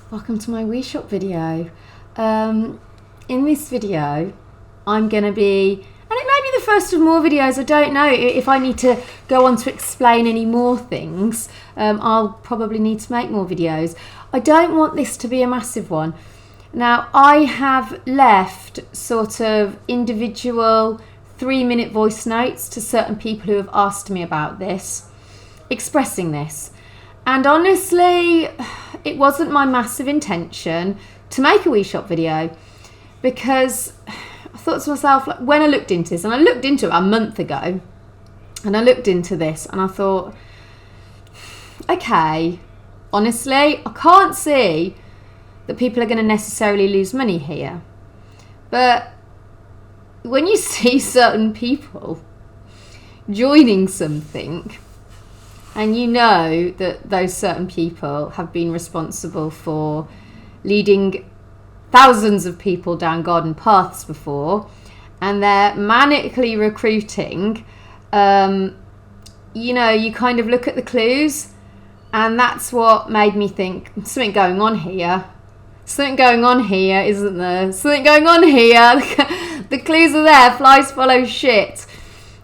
Welcome to my WeShop video. In this video, I'm going to be, and it may be the first of more videos, I don't know if I need to go on to explain any more things. I'll probably need to make more videos. I don't want this to be a massive one. Now, I have left sort of individual 3-minute voice notes to certain people who have asked me about this, expressing this. And honestly, it wasn't my massive intention to make a WeShop video, because I thought to myself, like, when I looked into this, and I looked into it a month ago, and I looked into this and I thought, okay, honestly, I can't see that people are going to necessarily lose money here. But when you see certain people joining something, and you know that those certain people have been responsible for leading thousands of people down garden paths before, and they're manically recruiting, you know, you kind of look at the clues, and that's what made me think, something going on here. Something going on here, isn't there? Something going on here. The clues are there. Flies follow shit.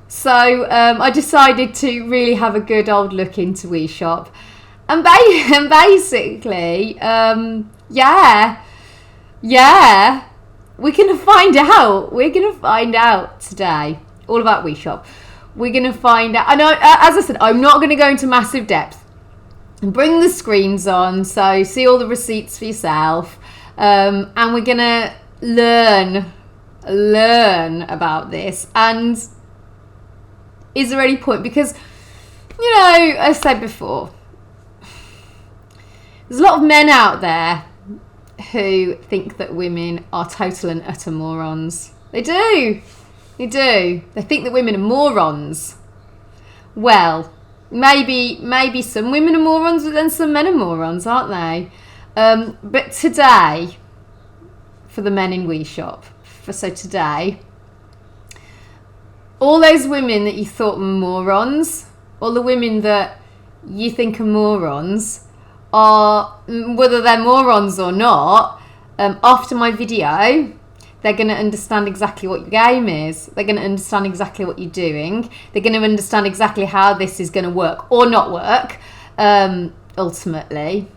So I decided to really have a good old look into WeShop. And basically, yeah, we're going to find out. We're going to find out today all about WeShop. We're going to find out. And as I said, I'm not going to go into massive depth. Bring the screens on, so see all the receipts for yourself, and we're gonna learn about this. And is there any point? Because, you know, I said before, there's a lot of men out there who think that women are total and utter morons. They do. They think that women are morons. Well, Maybe some women are morons, but then some men are morons, aren't they? But today, for the men in WeShop, today, all those women that you thought were morons, all the women that you think are morons, are, whether they're morons or not, after my video, they're going to understand exactly what your game is. They're going to understand exactly what you're doing. They're going to understand exactly how this is going to work or not work, ultimately.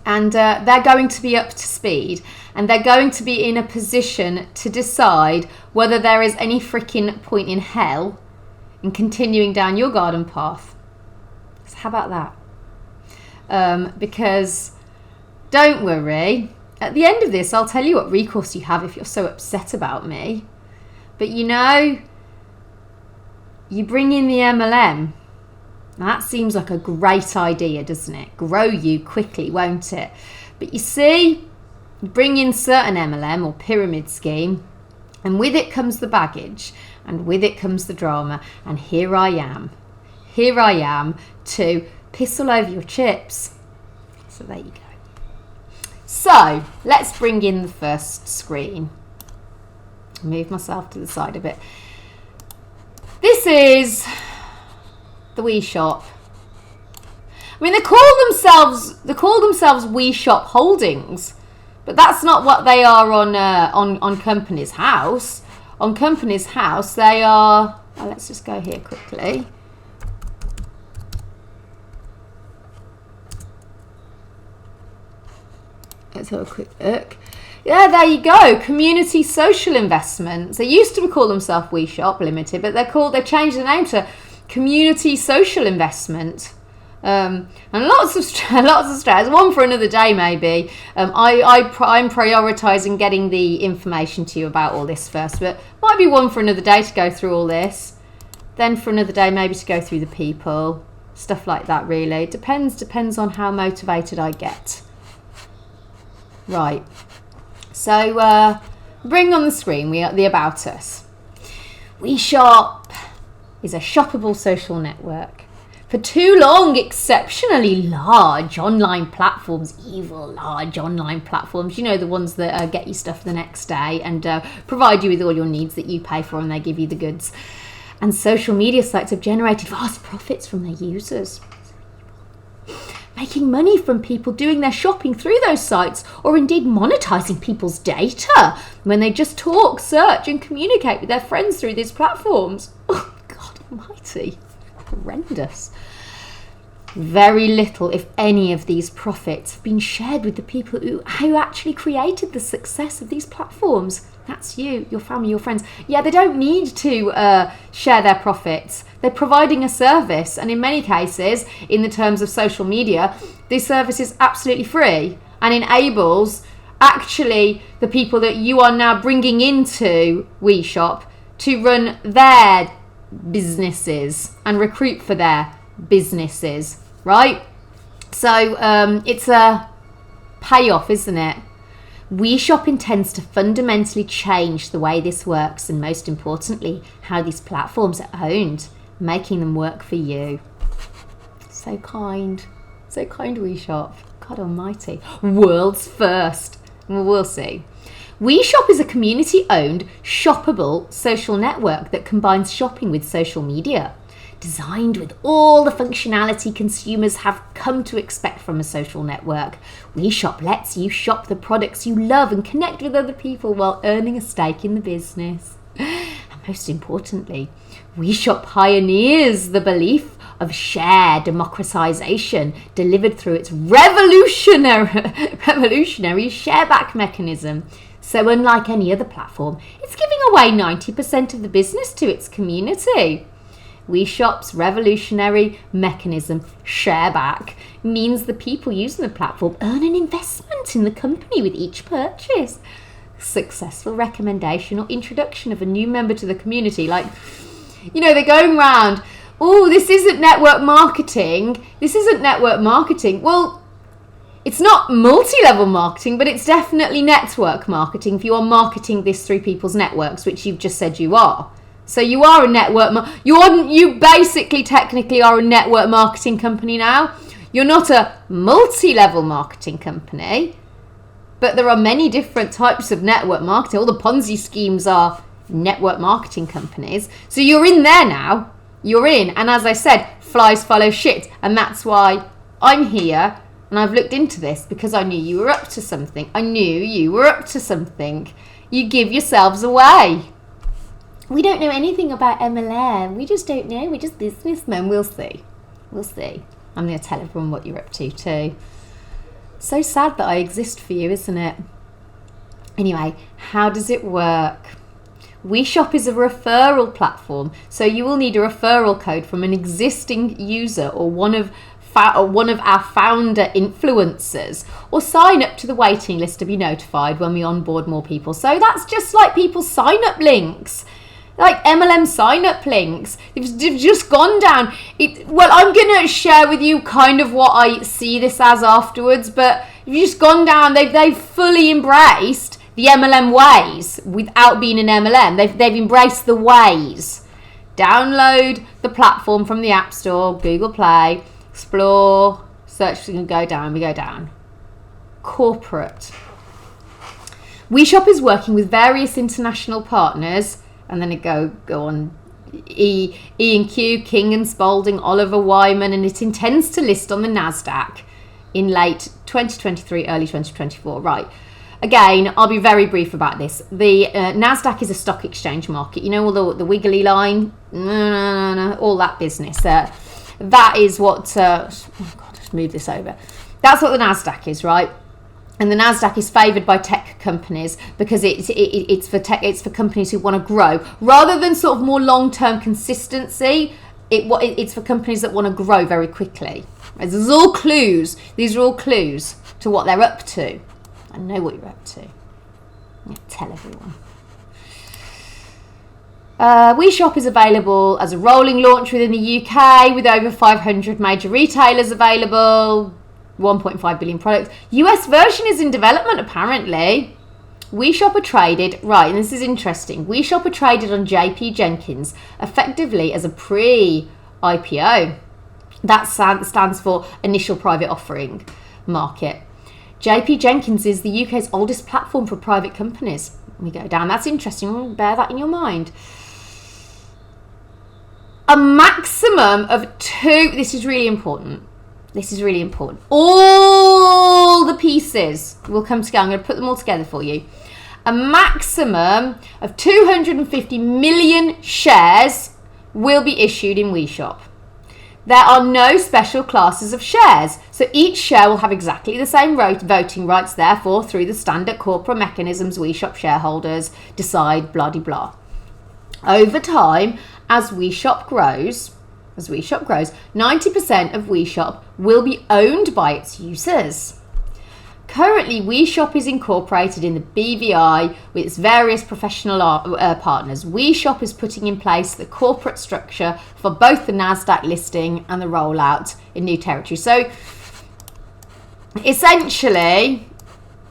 And they're going to be up to speed. And they're going to be in a position to decide whether there is any freaking point in hell in continuing down your garden path. So how about that? Because don't worry. At the end of this, I'll tell you what recourse you have if you're so upset about me. But you know, you bring in the MLM. That seems like a great idea, doesn't it? Grow you quickly, won't it? But you see, you bring in certain MLM or pyramid scheme, and with it comes the baggage, and with it comes the drama. And here I am to piss all over your chips. So there you go. So, let's bring in the first screen. Move myself to the side a bit. This is the WeShop. I mean, they call themselves WeShop Holdings, but that's not what they are on Company's House. On Company's House, they are. Oh, let's just go here quickly. Let's have a quick look. Yeah, there you go. Community Social Investments. They used to call themselves WeShop Limited, but they changed the name to Community Social Investment. And lots of strategies. One for another day, maybe. I'm prioritising getting the information to you about all this first, but might be one for another day to go through all this. Then for another day, maybe to go through the people, stuff like that. Really, it depends on how motivated I get. Right, so bring on the screen the About Us. WeShop is a shoppable social network for too long exceptionally large online platforms, evil large online platforms, you know, the ones that get you stuff the next day and provide you with all your needs that you pay for, and they give you the goods. And social media sites have generated vast profits from their users. making money from people doing their shopping through those sites, or indeed monetizing people's data when they just talk, search, and communicate with their friends through these platforms. Oh, God almighty. Horrendous. Very little, if any, of these profits have been shared with the people who actually created the success of these platforms. That's you, your family, your friends. Yeah, they don't need to share their profits. They're providing a service, and in many cases, in the terms of social media, this service is absolutely free and enables actually the people that you are now bringing into WeShop to run their businesses and recruit for their businesses, right? So it's a payoff, isn't it? WeShop intends to fundamentally change the way this works, and most importantly, how these platforms are owned, making them work for you. So kind, WeShop. God almighty. World's first. Well, we'll see. WeShop is a community-owned, shoppable social network that combines shopping with social media. Designed with all the functionality consumers have come to expect from a social network, WeShop lets you shop the products you love and connect with other people while earning a stake in the business. And most importantly, WeShop pioneers the belief of share democratization delivered through its revolutionary shareback mechanism. So unlike any other platform, it's giving away 90% of the business to its community. WeShop's revolutionary mechanism, shareback, means the people using the platform earn an investment in the company with each purchase. Successful recommendation or introduction of a new member to the community. Like, you know, they're going around, oh, this isn't network marketing. Well, it's not multi-level marketing, but it's definitely network marketing if you are marketing this through people's networks, which you've just said you are. So you are a network, you basically technically are a network marketing company now. You're not a multi-level marketing company, but there are many different types of network marketing. All the Ponzi schemes are network marketing companies. So you're in there now. You're in. And as I said, flies follow shit. And that's why I'm here and I've looked into this, because I knew you were up to something. You give yourselves away. We don't know anything about MLM. We just don't know. We're just businessmen. We'll see. I'm going to tell everyone what you're up to too. So sad that I exist for you, isn't it? Anyway, how does it work? WeShop is a referral platform, so you will need a referral code from an existing user or one of our founder influencers, or sign up to the waiting list to be notified when we onboard more people. So that's just like people's sign-up links. Like MLM sign-up links. They've just gone down. Well, I'm going to share with you kind of what I see this as afterwards, but you've just gone down. They've fully embraced the MLM ways without being an MLM. They've embraced the ways. Download the platform from the App Store, Google Play, explore, search, we go down. Corporate. WeShop is working with various international partners, and then it go on E&Q, King and Spalding, Oliver Wyman, and it intends to list on the NASDAQ in late 2023, early 2024. Right. Again, I'll be very brief about this. The NASDAQ is a stock exchange market. You know, all the wiggly line? No, all that business. That is what... oh God, let's move this over. That's what the NASDAQ is, right? And the NASDAQ is favoured by tech companies because it's for companies who want to grow. Rather than sort of more long-term consistency, it's for companies that want to grow very quickly. These are all clues to what they're up to. I know what you're up to. I'm going to tell everyone. WeShop is available as a rolling launch within the UK with over 500 major retailers available. 1.5 billion products. US version is in development, apparently. WeShop are traded, right, and this is interesting. WeShop are traded on JP Jenkins effectively as a pre-IPO. That stands for Initial Private Offering Market. JP Jenkins is the UK's oldest platform for private companies. We go down. That's interesting. Bear that in your mind. A maximum of 2, this is really important, this is really important. All the pieces will come together. I'm going to put them all together for you. A maximum of 250 million shares will be issued in WeShop. There are no special classes of shares, so each share will have exactly the same voting rights. Therefore, through the standard corporate mechanisms, WeShop shareholders decide blah de blah. Over time, as WeShop grows, 90% of WeShop will be owned by its users. Currently, WeShop is incorporated in the BVI with its various professional partners. WeShop is putting in place the corporate structure for both the NASDAQ listing and the rollout in new territory. So, essentially,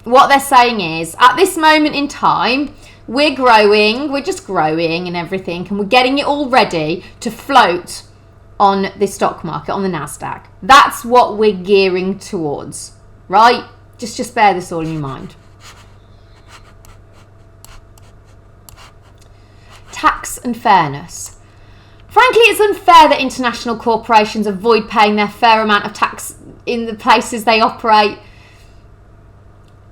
what they're saying is, at this moment in time, we're just growing and everything, and we're getting it all ready to float on the stock market, on the NASDAQ. That's what we're gearing towards, right? Just bear this all in your mind. Tax and fairness. Frankly, it's unfair that international corporations avoid paying their fair amount of tax in the places they operate.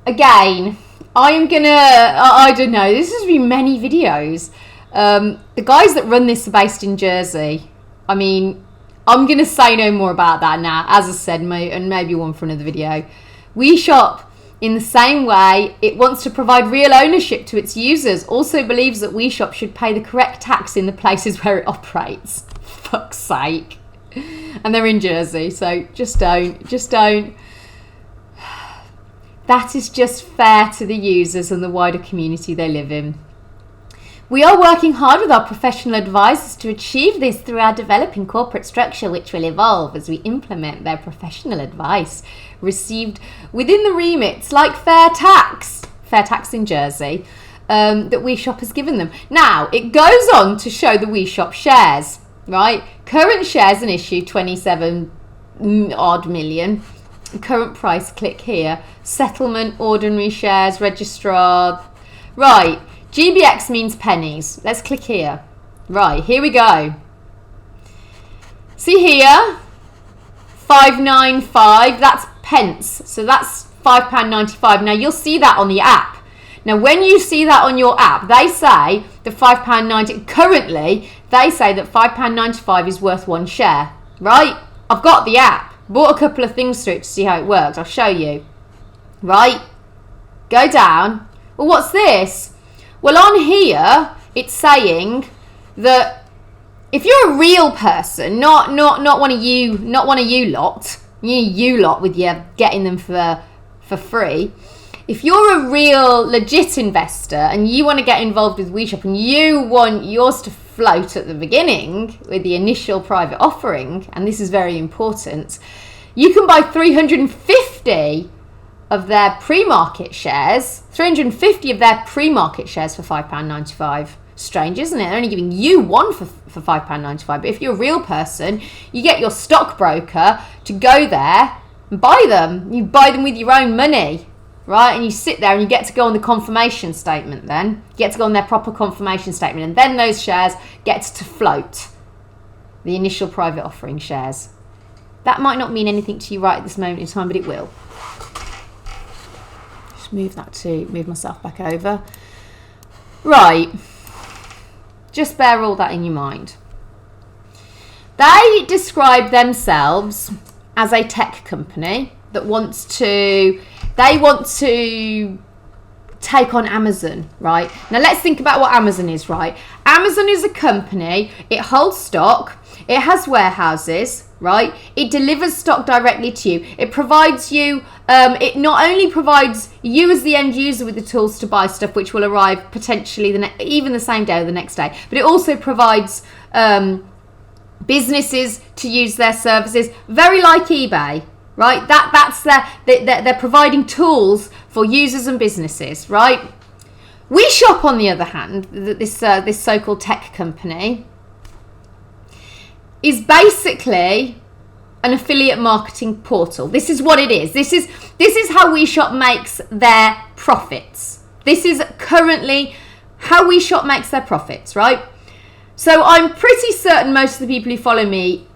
Again, I don't know, this has been many videos. The guys that run this are based in Jersey. I mean, I'm going to say no more about that now, as I said, and maybe one for another video. WeShop, in the same way it wants to provide real ownership to its users, also believes that WeShop should pay the correct tax in the places where it operates. Fuck's sake. And they're in Jersey, so just don't. That is just fair to the users and the wider community they live in. We are working hard with our professional advisors to achieve this through our developing corporate structure, which will evolve as we implement their professional advice received within the remits like fair tax in Jersey, that WeShop has given them. Now, it goes on to show the WeShop shares, right? Current shares in issue, 27 odd million. Current price, click here. Settlement, ordinary shares, registrar. Right. GBX means pennies. Let's click here. Right, here we go. See here, 595, that's pence. So that's £5.95. Now you'll see that on the app. Now when you see that on your app, they say the £5.90, currently they say that £5.95 is worth one share, right? I've got the app, bought a couple of things through it to see how it works. I'll show you. Right, go down. Well, what's this? Well, on here, it's saying that if you're a real person, not one of you lot with you getting them for free. If you're a real legit investor and you want to get involved with WeShop and you want yours to float at the beginning with the initial private offering, and this is very important, you can buy 350 of their pre-market shares, 350 of their pre-market shares for £5.95. Strange, isn't it? They're only giving you one for £5.95. But if you're a real person, you get your stockbroker to go there and buy them. You buy them with your own money, right? And you sit there and you get to go on the confirmation statement then. You get to go on their proper confirmation statement. And then those shares get to float. The initial private offering shares. That might not mean anything to you right at this moment in time, but it will. Move myself back over. Right. Just bear all that in your mind. They describe themselves as a tech company that wants to take on Amazon, right? Now let's think about what Amazon is, right? Amazon is a company, it holds stock, it has warehouses, right? It delivers stock directly to you. It provides you, it not only provides you as the end user with the tools to buy stuff, which will arrive potentially even the same day or the next day, but it also provides businesses to use their services, very like eBay, right? They're providing tools for users and businesses, right? WeShop, on the other hand, this so-called tech company, is basically an affiliate marketing portal. This is what it is. This is how WeShop makes their profits. This is currently how WeShop makes their profits, right? So I'm pretty certain most of the people who follow me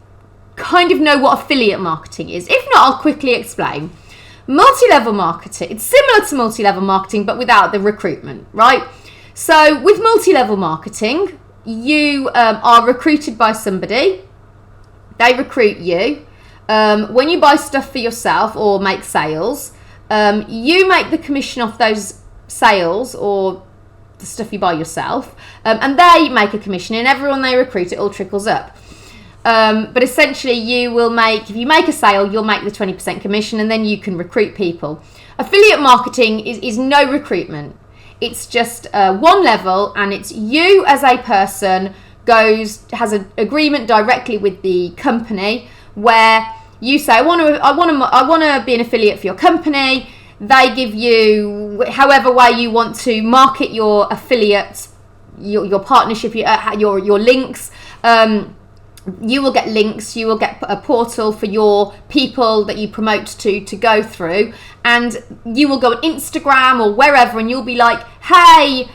kind of know what affiliate marketing is. If not, I'll quickly explain. Multi-level marketing, it's similar to multi-level marketing, but without the recruitment, right? So with multi-level marketing, you are recruited by somebody. They recruit you. When you buy stuff for yourself or make sales, you make the commission off those sales or the stuff you buy yourself, and they make a commission, and everyone they recruit, it all trickles up. But essentially you will make, if you make a sale, you'll make the 20% commission, and then you can recruit people. Affiliate marketing is no recruitment. It's just one level, and it's you as a person has an agreement directly with the company where you say, I want to be an affiliate for your company. They give you however way you want to market your affiliates, your partnership, your links. You will get links, you will get a portal for your people that you promote to go through, and you will go on Instagram or wherever, and you'll be like, hey,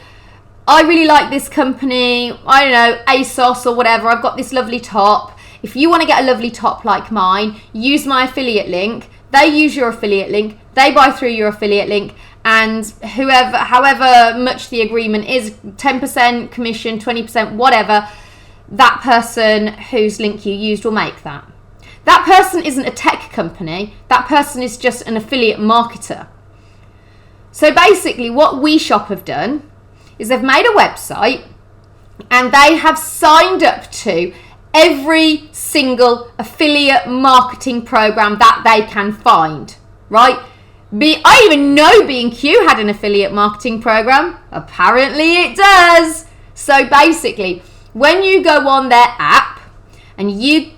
I really like this company, I don't know, ASOS or whatever, I've got this lovely top. If you want to get a lovely top like mine, use my affiliate link. They use your affiliate link, they buy through your affiliate link, and however much the agreement is, 10% commission, 20%, whatever, that person whose link you used will make that. That person isn't a tech company. That person is just an affiliate marketer. So basically what WeShop have done is they've made a website, and they have signed up to every single affiliate marketing program that they can find, right? I even know B&Q had an affiliate marketing program. Apparently it does. So basically, when you go on their app and you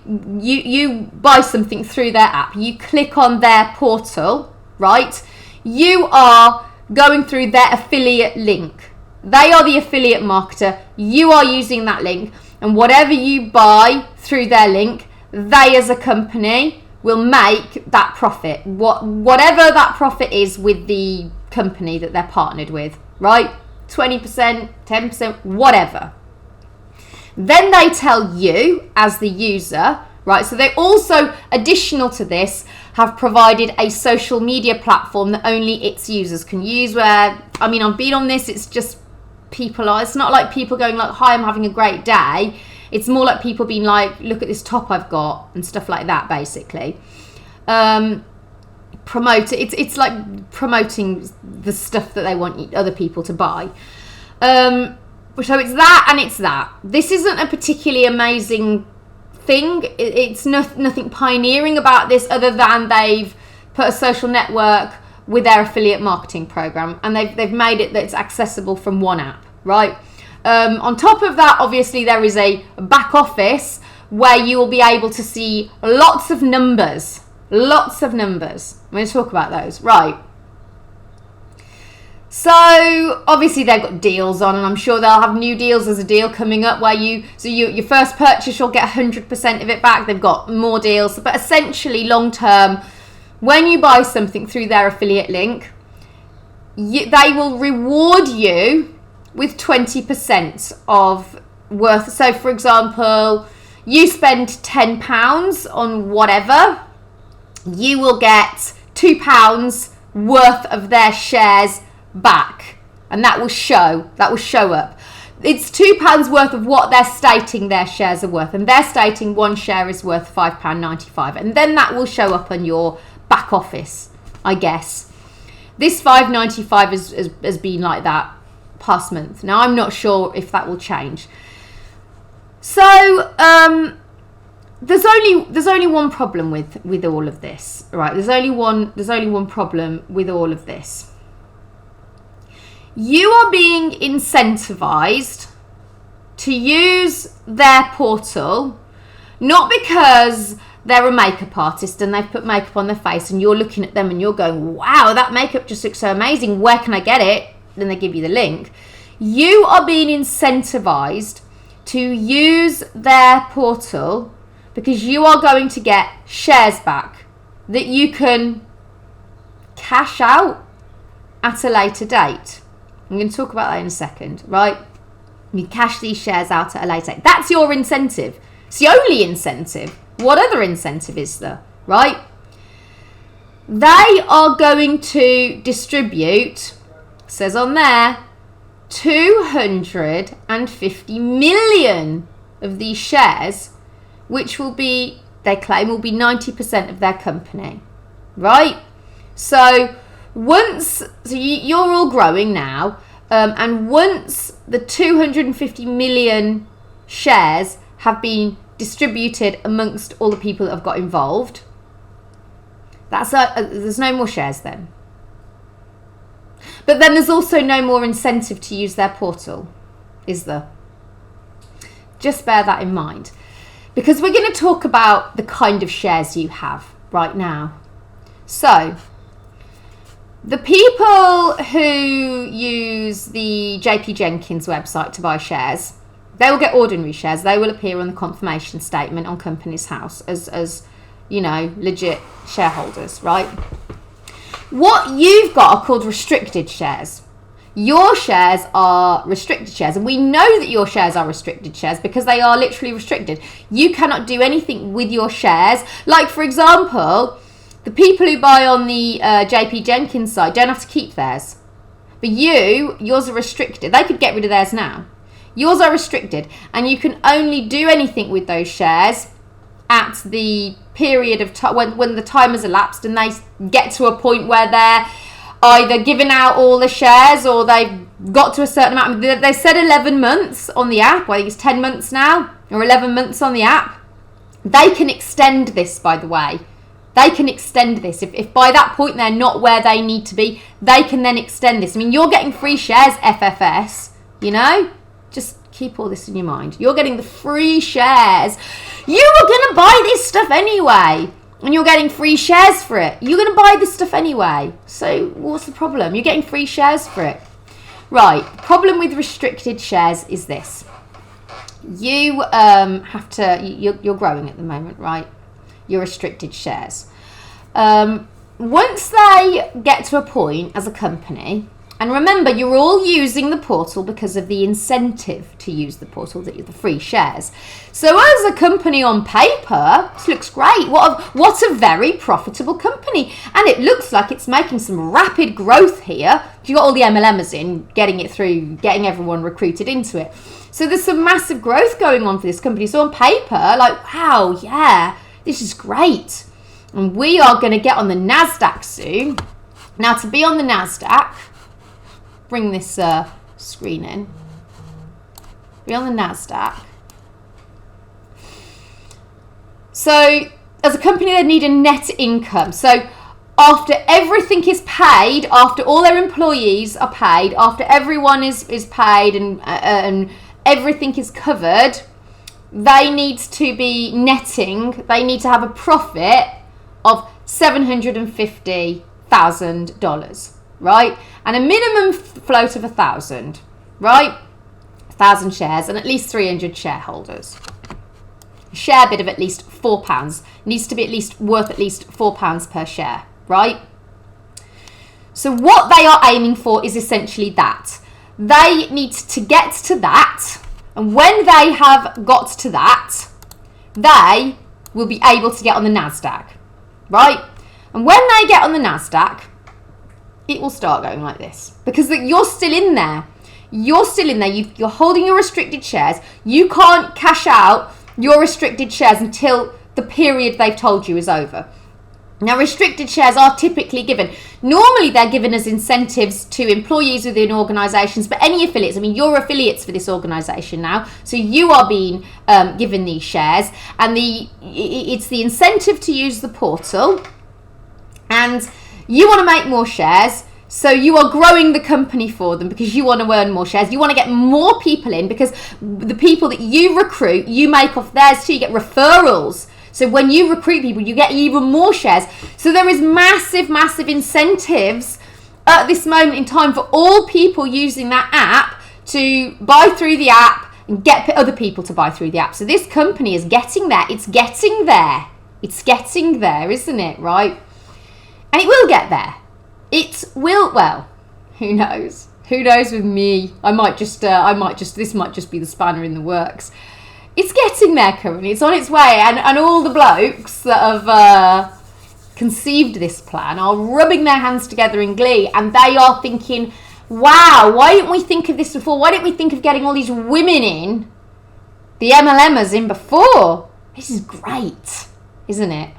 buy something through their app, you click on their portal, right? You are going through their affiliate link. They are the affiliate marketer. You are using that link. And whatever you buy through their link, they as a company will make that profit. Whatever that profit is with the company that they're partnered with, right? 20%, 10%, whatever. Then they tell you as the user, right? So they also, additional to this, have provided a social media platform that only its users can use, where, I mean, I've been on this, it's just it's not like people going like, hi, I'm having a great day. It's more like people being like, look at this top I've got, and stuff like that, basically. It's like promoting the stuff that they want other people to buy. So it's that and it's that. This isn't a particularly amazing thing. It's nothing pioneering about this, other than they've put a social network with their affiliate marketing program, and they've made it that it's accessible from one app, right? On top of that, obviously there is a back office where you will be able to see lots of numbers. I'm going to talk about those, right? So obviously they've got deals on, and I'm sure they'll have new deals. There's a deal coming up where your first purchase, you'll get 100% of it back. They've got more deals, but essentially long term, when you buy something through their affiliate link, they will reward you with 20% of worth. So for example, you spend £10 on whatever, you will get £2 worth of their shares back, and that will show up. It's £2 worth of what they're stating their shares are worth, and they're stating one share is worth £5.95, and then that will show up on your back office, I guess. This £5.95 has been like that past month. Now I'm not sure if that will change. So there's only one problem with all of this, right? There's only one problem with all of this. You are being incentivized to use their portal, not because they're a makeup artist and they've put makeup on their face and you're looking at them and you're going, wow, that makeup just looks so amazing, where can I get it? Then they give you the link. You are being incentivized to use their portal because you are going to get shares back that you can cash out at a later date. I'm going to talk about that in a second, right? You cash these shares out at a later date. That's your incentive. It's the only incentive. What other incentive is there, right? They are going to distribute, says on there, 250 million of these shares, which will be, they claim, will be 90% of their company, right? So you're all growing now, and once the 250 million shares have been distributed amongst all the people that have got involved, there's no more shares then. But then there's also no more incentive to use their portal, is there? Just bear that in mind, because we're going to talk about the kind of shares you have right now. So the people who use the JP Jenkins website to buy shares, they will get ordinary shares. They will appear on the confirmation statement on Companies House as you know, legit shareholders, right? What you've got are called restricted shares. Your shares are restricted shares, and we know that your shares are restricted shares because they are literally restricted. You cannot do anything with your shares. Like, for example, the people who buy on the JP Jenkins site don't have to keep theirs. But yours are restricted. They could get rid of theirs now. Yours are restricted, and you can only do anything with those shares at the period of time when the time has elapsed and they get to a point where they're either giving out all the shares or they've got to a certain amount. They said 11 months on the app. I think it's 10 months now, or 11 months on the app. They can extend this, by the way. They can extend this. If by that point they're not where they need to be, they can then extend this. I mean, you're getting free shares, FFS, you know? Just keep all this in your mind. You're getting the free shares. You were going to buy this stuff anyway, and you're getting free shares for it. You're going to buy this stuff anyway. So what's the problem? You're getting free shares for it. Right. Problem with restricted shares is this. You have to, you're growing at the moment, right? Your restricted shares. Once they get to a point as a company, and remember, you're all using the portal because of the incentive to use the portal, the free shares. So as a company on paper, this looks great. What a very profitable company. And it looks like it's making some rapid growth here. You got all the MLMers in, getting it through, getting everyone recruited into it. So there's some massive growth going on for this company. So on paper, like, wow, yeah, this is great. And we are going to get on the NASDAQ soon. Now, to be on the NASDAQ, bring this screen in. Be on the NASDAQ. So, as a company, they need a net income. So, after everything is paid, after all their employees are paid, after everyone is paid and everything is covered, they need to be netting. They need to have a profit of $750,000, right? And a minimum float of 1,000, right? 1,000 shares and at least 300 shareholders. A share bid of at least £4 needs to be at least worth at least £4 per share, right? So what they are aiming for is essentially that. They need to get to that, and when they have got to that, they will be able to get on the NASDAQ, right? And when they get on the NASDAQ, it will start going like this, because you're still in there. You're still in there. You're holding your restricted shares. You can't cash out your restricted shares until the period they've told you is over. Now, restricted shares are typically given. Normally, they're given as incentives to employees within organisations, but any affiliates. I mean, you're affiliates for this organisation now, so you are being given these shares, and it's the incentive to use the portal, and you want to make more shares, so you are growing the company for them because you want to earn more shares. You want to get more people in because the people that you recruit, you make off theirs too. You get referrals. So when you recruit people, you get even more shares. So there is massive, massive incentives at this moment in time for all people using that app to buy through the app and get other people to buy through the app. So this company is getting there. It's getting there. It's getting there, isn't it? Right? And it will get there. It will, well, who knows? Who knows with me? This might just be the spanner in the works. It's getting there currently. It's on its way. And all the blokes that have conceived this plan are rubbing their hands together in glee. And they are thinking, wow, why didn't we think of this before? Why didn't we think of getting all these women in? The MLMers in before? This is great, isn't it?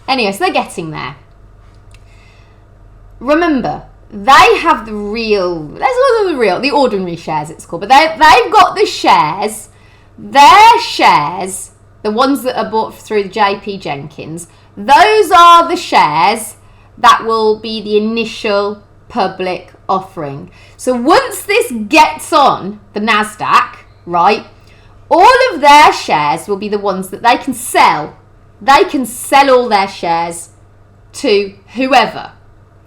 Anyway, so they're getting there. Remember, they have the ordinary shares it's called, but they've got the shares, their shares, the ones that are bought through the JP Jenkins, those are the shares that will be the initial public offering. So once this gets on the NASDAQ, right, all of their shares will be the ones that they can sell. They can sell all their shares to whoever.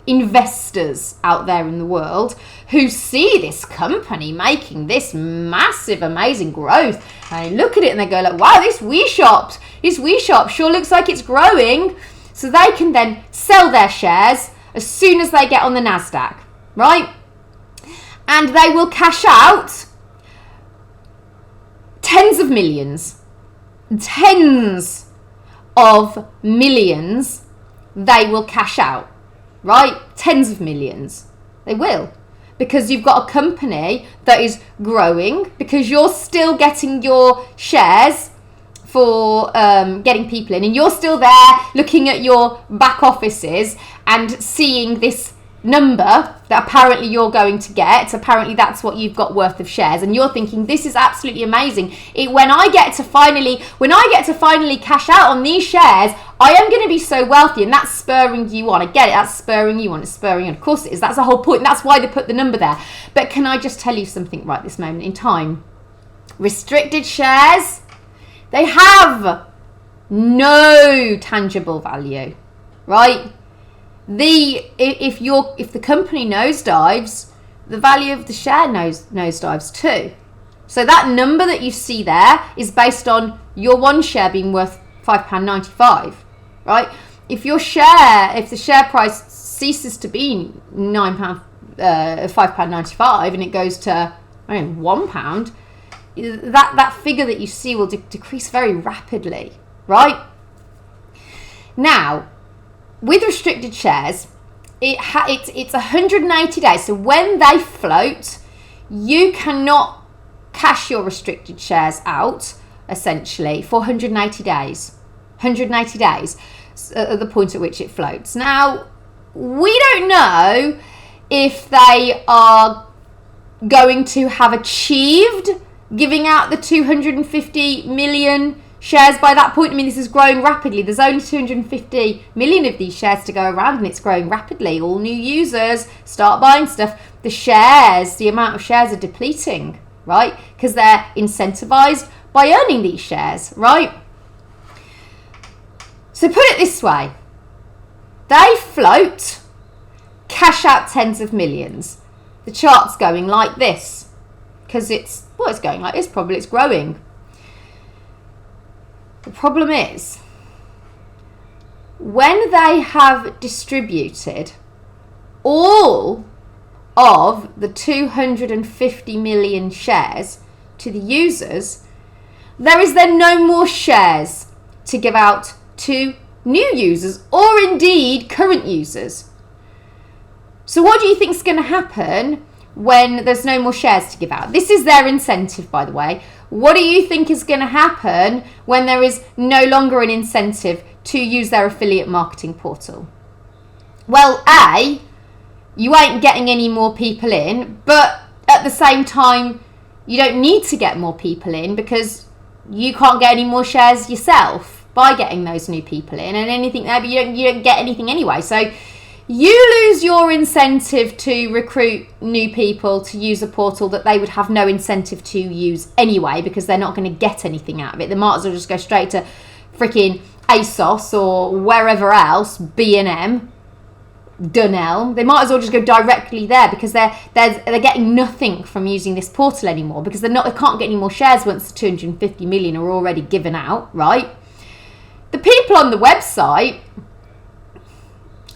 Investors out there in the world who see this company making this massive, amazing growth, and they look at it and they go like, wow, this WeShop sure looks like it's growing. So they can then sell their shares as soon as they get on the NASDAQ, right? And they will cash out tens of millions they will cash out. Right? Tens of millions. They will. Because you've got a company that is growing, because you're still getting your shares for getting people in, and you're still there looking at your back offices and seeing this number that apparently you're going to get. Apparently that's what you've got worth of shares, and you're thinking, this is absolutely amazing. When I get to finally cash out on these shares, I am going to be so wealthy, and that's spurring you on. I get it, that's spurring you on. It's spurring you on. Of course it is. That's the whole point. That's why they put the number there. But can I just tell you something right this moment in time? Restricted shares, they have no tangible value, right? If the company nosedives, the value of the share nosedives too. So that number that you see there is based on your one share being worth £5.95, right? If the share price ceases to be £5.95 and it goes to £1, that figure that you see will decrease very rapidly, right? Now, with restricted shares, it's 180 days. So when they float, you cannot cash your restricted shares out, essentially, for 180 days. 180 days at the point at which it floats. Now, we don't know if they are going to have achieved giving out the 250 million shares by that point. I mean, this is growing rapidly. There's only 250 million of these shares to go around, and it's growing rapidly. All new users start buying stuff. The amount of shares are depleting, right? Because they're incentivized by earning these shares, right? So put it this way. They float, cash out tens of millions. The chart's going like this because it's going like this. Probably it's growing. The problem is, when they have distributed all of the 250 million shares to the users, there is then no more shares to give out to new users or indeed current users. So what do you think is going to happen when there's no more shares to give out? This is their incentive, by the way. What do you think is going to happen when there is no longer an incentive to use their affiliate marketing portal? Well, A, you ain't getting any more people in, but at the same time, you don't need to get more people in because you can't get any more shares yourself by getting those new people in, and anything there, but you don't get anything anyway. So you lose your incentive to recruit new people to use a portal that they would have no incentive to use anyway, because they're not going to get anything out of it. They might as well just go straight to freaking ASOS or wherever else, B&M, Dunelm. They might as well just go directly there because they're getting nothing from using this portal anymore, because they can't get any more shares once the 250 million are already given out, right? The people on the website,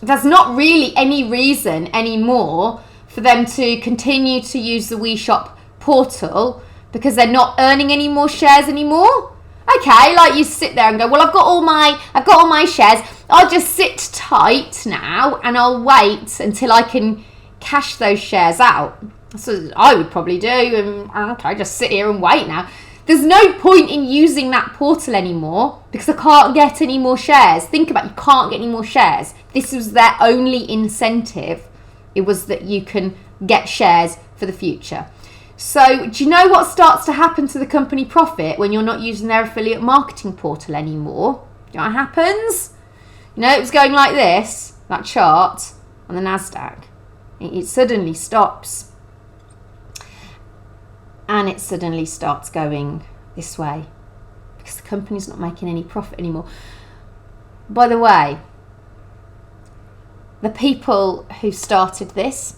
there's not really any reason anymore for them to continue to use the WeShop portal because they're not earning any more shares anymore. Okay, like you sit there and go, well, I've got all my shares. I'll just sit tight now and I'll wait until I can cash those shares out. That's what I would probably do. And okay, just sit here and wait now. There's no point in using that portal anymore because I can't get any more shares. Think about it, you can't get any more shares. This was their only incentive. It was that you can get shares for the future. So do you know what starts to happen to the company profit when you're not using their affiliate marketing portal anymore? Do you know what happens? You know, it's going like this, that chart on the NASDAQ. It suddenly stops. And it suddenly starts going this way because the company's not making any profit anymore. By the way, the people who started this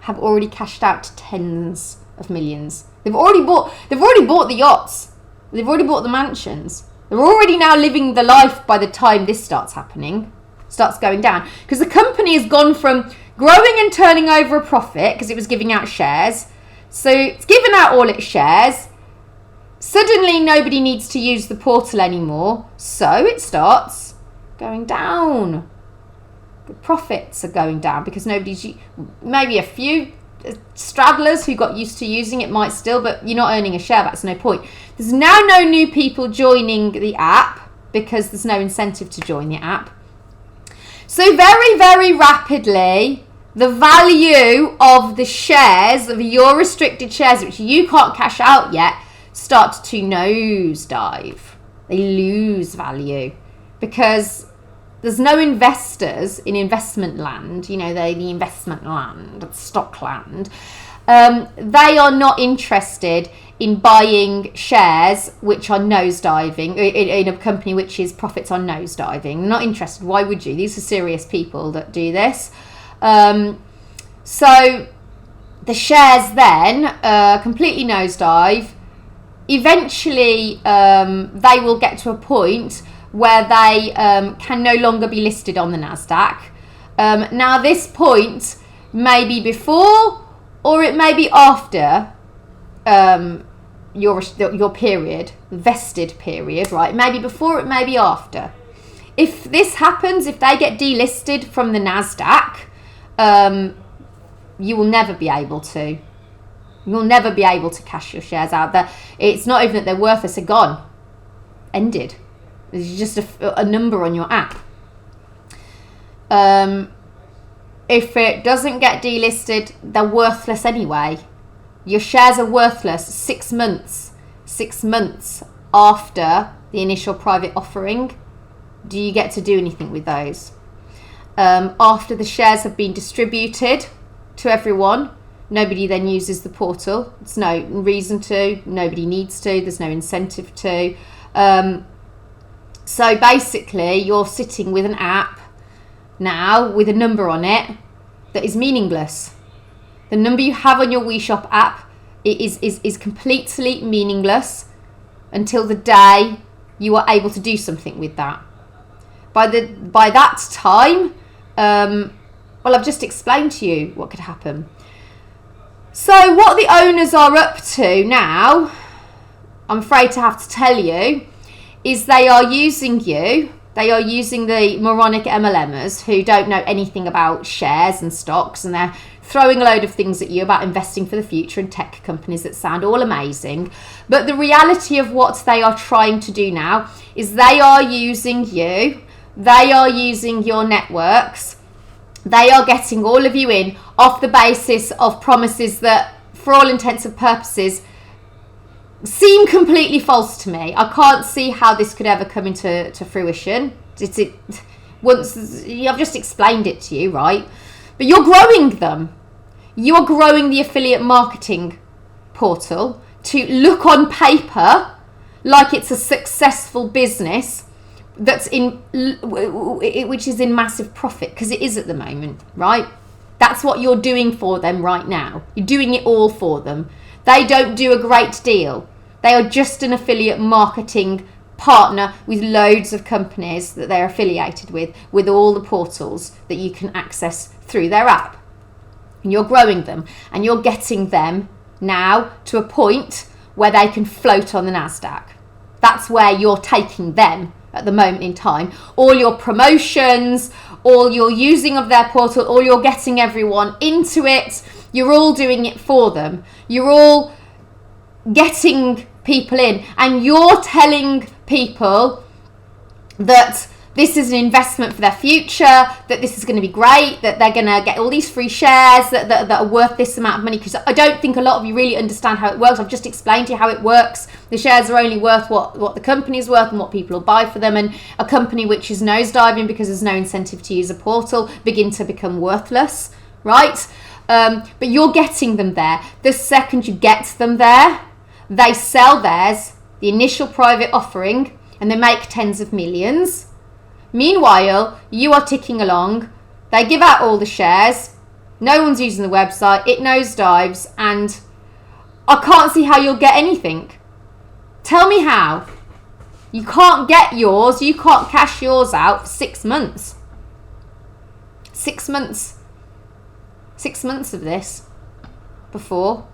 have already cashed out tens of millions. They've already bought the yachts. They've already bought the mansions. They're already now living the life by the time this starts going down. Because the company has gone from growing and turning over a profit because it was giving out shares. So it's given out all its shares. Suddenly nobody needs to use the portal anymore. So it starts going down. The profits are going down because maybe a few straddlers who got used to using it might still, but you're not earning a share. That's no point. There's now no new people joining the app because there's no incentive to join the app. So very, very rapidly, the value of the shares, of your restricted shares, which you can't cash out yet, start to nosedive. They lose value because there's no investors in investment land, you know, the investment land, stock land. They are not interested in buying shares which are nosediving, in a company which is profits are nosediving. Not interested. Why would you? These are serious people that do this. So the shares then completely nosedive. Eventually, they will get to a point where they can no longer be listed on the NASDAQ. Now this point may be before or it may be after your period, vested period, right? It may be before, it may be after. If this happens, if they get delisted from the NASDAQ, you will never be able to. You'll never be able to cash your shares out there. It's not even that they're worthless, they're gone. Ended. It's just a number on your app. If it doesn't get delisted, they're worthless anyway. Your shares are worthless 6 months. 6 months after the initial private offering. Do you get to do anything with those? After the shares have been distributed to everyone, nobody then uses the portal. There's no reason to. Nobody needs to. There's no incentive to. So basically, you're sitting with an app now with a number on it that is meaningless. The number you have on your WeShop app is completely meaningless until the day you are able to do something with that. By that time, well, I've just explained to you what could happen. So what the owners are up to now, I'm afraid to have to tell you, is they are using you. They are using the moronic MLMers who don't know anything about shares and stocks, and they're throwing a load of things at you about investing for the future and tech companies that sound all amazing. But the reality of what they are trying to do now is they are using you. They are using your networks. They are getting all of you in off the basis of promises that, for all intents and purposes, seem completely false to me. I can't see how this could ever come into fruition. I've just explained it to you, right? But you're growing them. You are growing the affiliate marketing portal to look on paper like it's a successful business which is in massive profit, because it is at the moment, right? That's what you're doing for them right now. You're doing it all for them. They don't do a great deal. They are just an affiliate marketing partner with loads of companies that they're affiliated with all the portals that you can access through their app. And you're growing them and you're getting them now to a point where they can float on the NASDAQ. That's where you're taking them at the moment in time. All your promotions, all your using of their portal, all you're getting everyone into it, you're all doing it for them. You're all getting people in, and you're telling people that this is an investment for their future, that this is going to be great, that they're going to get all these free shares that are worth this amount of money. Because I don't think a lot of you really understand how it works. I've just explained to you how it works. The shares are only worth what the company is worth and what people will buy for them. And a company which is nosediving because there's no incentive to use a portal begin to become worthless, right? But you're getting them there. The second you get them there, they sell theirs, the initial private offering, and they make tens of millions. Meanwhile, you are ticking along. They give out all the shares. No one's using the website. It nosedives, and I can't see how you'll get anything. Tell me how. You can't get yours. You can't cash yours out for 6 months. 6 months. 6 months of this before.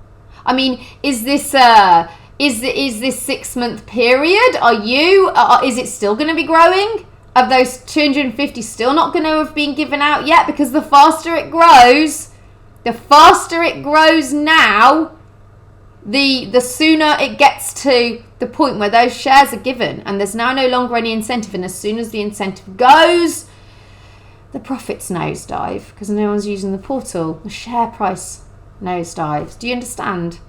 I mean, is this 6 month period? Is it still going to be growing? Are those 250 still not going to have been given out yet? Because the faster it grows now, the sooner it gets to the point where those shares are given, and there's now no longer any incentive. And as soon as the incentive goes, the profits nosedive because no one's using the portal. The share price nosedives. Do you understand?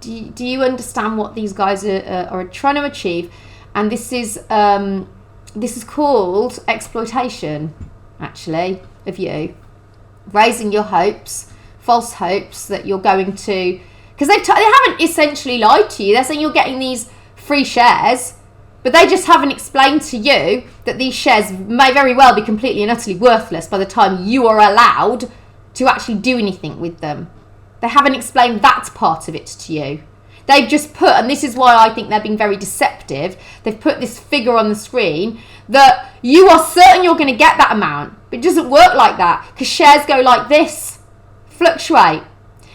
Do you understand what these guys are trying to achieve? And this is called exploitation, actually, of you. Raising your hopes, false hopes that you're going to... Because they haven't essentially lied to you. They're saying you're getting these free shares, but they just haven't explained to you that these shares may very well be completely and utterly worthless by the time you are allowed to actually do anything with them. They haven't explained that part of it to you. They've just put, and this is why I think they're being very deceptive, they've put this figure on the screen that you are certain you're going to get that amount. But it doesn't work like that, because shares go like this, fluctuate.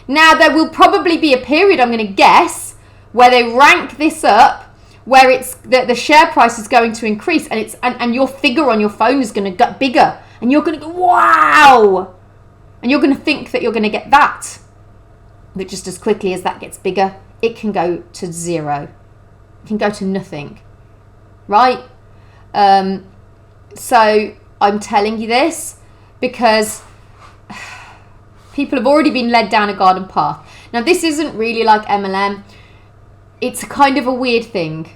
Now, there will probably be a period, I'm going to guess, where they rank this up, where it's the share price is going to increase, and your figure on your phone is going to get bigger, and you're going to go, wow! And you're going to think that you're going to get that. But just as quickly as that gets bigger, it can go to zero. It can go to nothing. Right? So I'm telling you this because people have already been led down a garden path. Now, this isn't really like MLM. It's kind of a weird thing.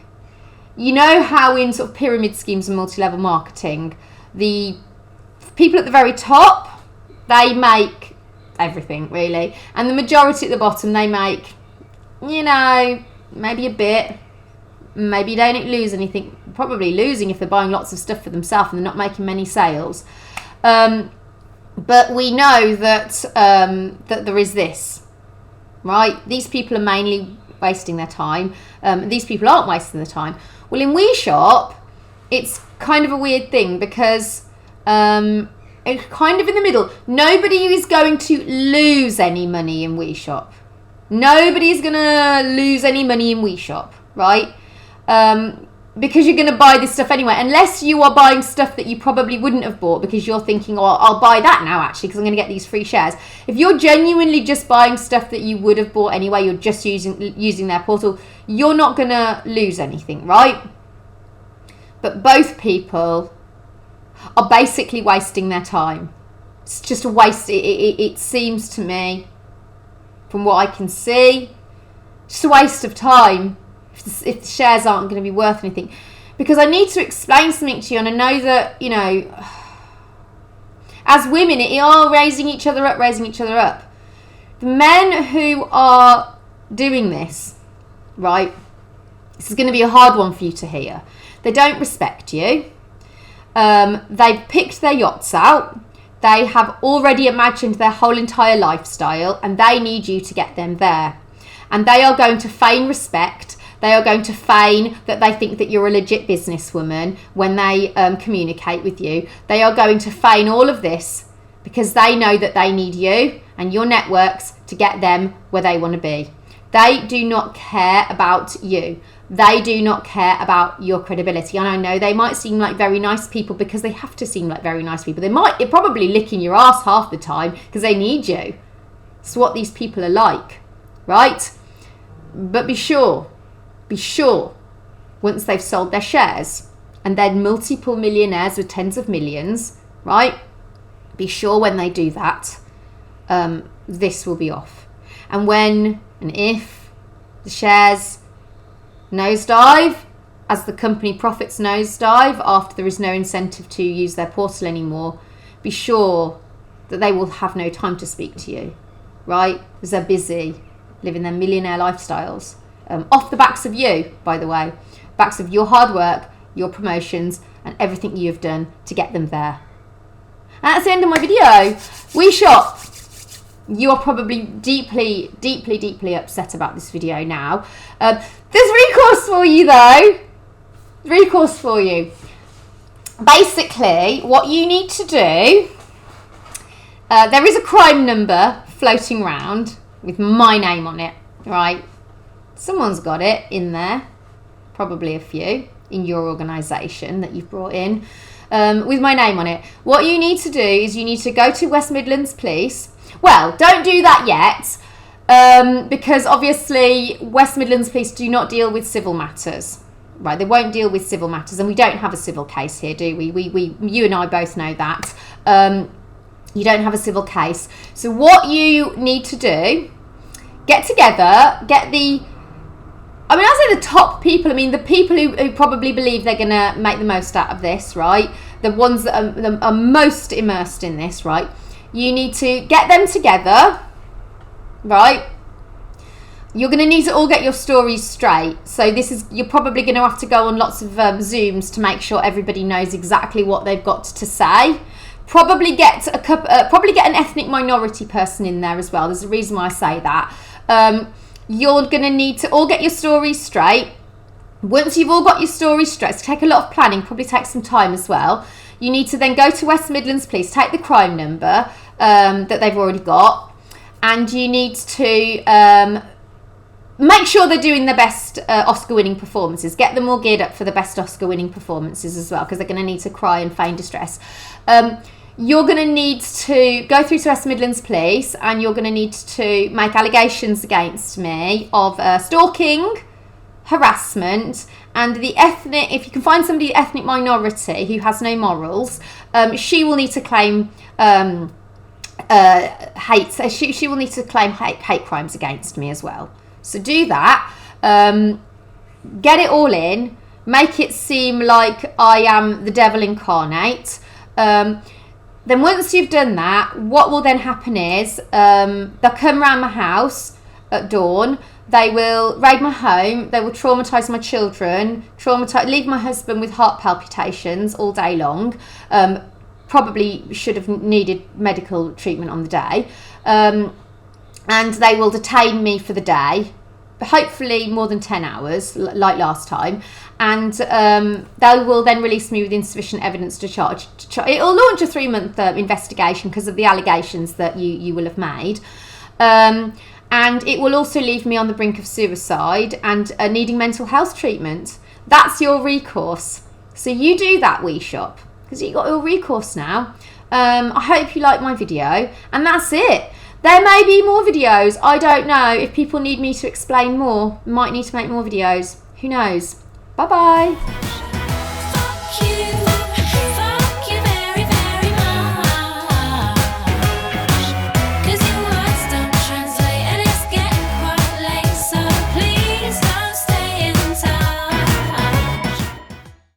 You know how in sort of pyramid schemes and multi-level marketing, the people at the very top, they make everything, really. And the majority at the bottom, they make, maybe a bit. Maybe they don't lose anything. Probably losing if they're buying lots of stuff for themselves and they're not making many sales. But we know that that there is this, right? These people are mainly wasting their time. These people aren't wasting their time. Well, in WeShop, it's kind of a weird thing because it's kind of in the middle. Nobody is going to lose any money in WeShop. Nobody's going to lose any money in WeShop, right? Because you're going to buy this stuff anyway, unless you are buying stuff that you probably wouldn't have bought because you're thinking, oh, I'll buy that now actually because I'm going to get these free shares. If you're genuinely just buying stuff that you would have bought anyway, you're just using their portal, you're not going to lose anything, right? But both people are basically wasting their time. It's just a waste. It seems to me, from what I can see, just a waste of time. If the shares aren't going to be worth anything. Because I need to explain something to you, and I know that, as women, it are raising each other up. The men who are doing this, right, this is going to be a hard one for you to hear. They don't respect you. They've picked their yachts out. They have already imagined their whole entire lifestyle, and they need you to get them there. And they are going to feign respect. They are going to feign that they think that you're a legit businesswoman when they communicate with you. They are going to feign all of this because they know that they need you and your networks to get them where they want to be. They do not care about you. They do not care about your credibility. And I know they might seem like very nice people because they have to seem like very nice people. They're probably licking your ass half the time because they need you. It's what these people are like, right? But be sure, once they've sold their shares and they're multiple millionaires with tens of millions, right? Be sure when they do that, this will be off. And when and if the shares nosedive, as the company profits nosedive after there is no incentive to use their portal anymore, be sure that they will have no time to speak to you, right? Because they're busy living their millionaire lifestyles. Off the backs of you, by the way. Backs of your hard work, your promotions, and everything you've done to get them there. And that's the end of my video. WeShop. You are probably deeply, deeply, deeply upset about this video now. There's recourse for you though. Recourse for you. Basically, what you need to do, there is a crime number floating around with my name on it, right? Someone's got it in there, probably a few in your organisation that you've brought in with my name on it. What you need to do is you need to go to West Midlands Police. Well, don't do that yet because obviously West Midlands Police do not deal with civil matters. Right, they won't deal with civil matters, and we don't have a civil case here, do we? You and I both know that. You don't have a civil case. So what you need to do, get together, I say the top people, the people who probably believe they're going to make the most out of this, right? The ones that are most immersed in this, right? You need to get them together, right? You're going to need to all get your stories straight. So you're probably going to have to go on lots of Zooms to make sure everybody knows exactly what they've got to say. Probably get an ethnic minority person in there as well. There's a reason why I say that. You're going to need to all get your stories straight. Once you've all got your stories straight, it's take a lot of planning, probably take some time as well. You need to then go to West Midlands Police, take the crime number that they've already got, and you need to make sure they're doing their best Oscar-winning performances. Get them all geared up for the best Oscar-winning performances as well, because they're going to need to cry and feign distress. You're going to need to go through to West Midlands Police, and you're going to need to make allegations against me of stalking, harassment, and if you can find somebody ethnic minority who has no morals, she will need to claim hate. She will need to claim hate crimes against me as well. So do that. Get it all in. Make it seem like I am the devil incarnate. Then once you've done that, what will then happen is they'll come around my house at dawn. They will raid my home. They will traumatise my children. Leave my husband with heart palpitations all day long. Probably should have needed medical treatment on the day. And they will detain me for the day, hopefully more than 10 hours, like last time. And they will then release me with insufficient evidence to charge. It will launch a 3-month investigation because of the allegations that you will have made. And it will also leave me on the brink of suicide and needing mental health treatment. That's your recourse. So you do that, WeShop, because you've got your recourse now. I hope you like my video, and that's it. There may be more videos. I don't know. If people need me to explain more, might need to make more videos. Who knows? Bye-bye.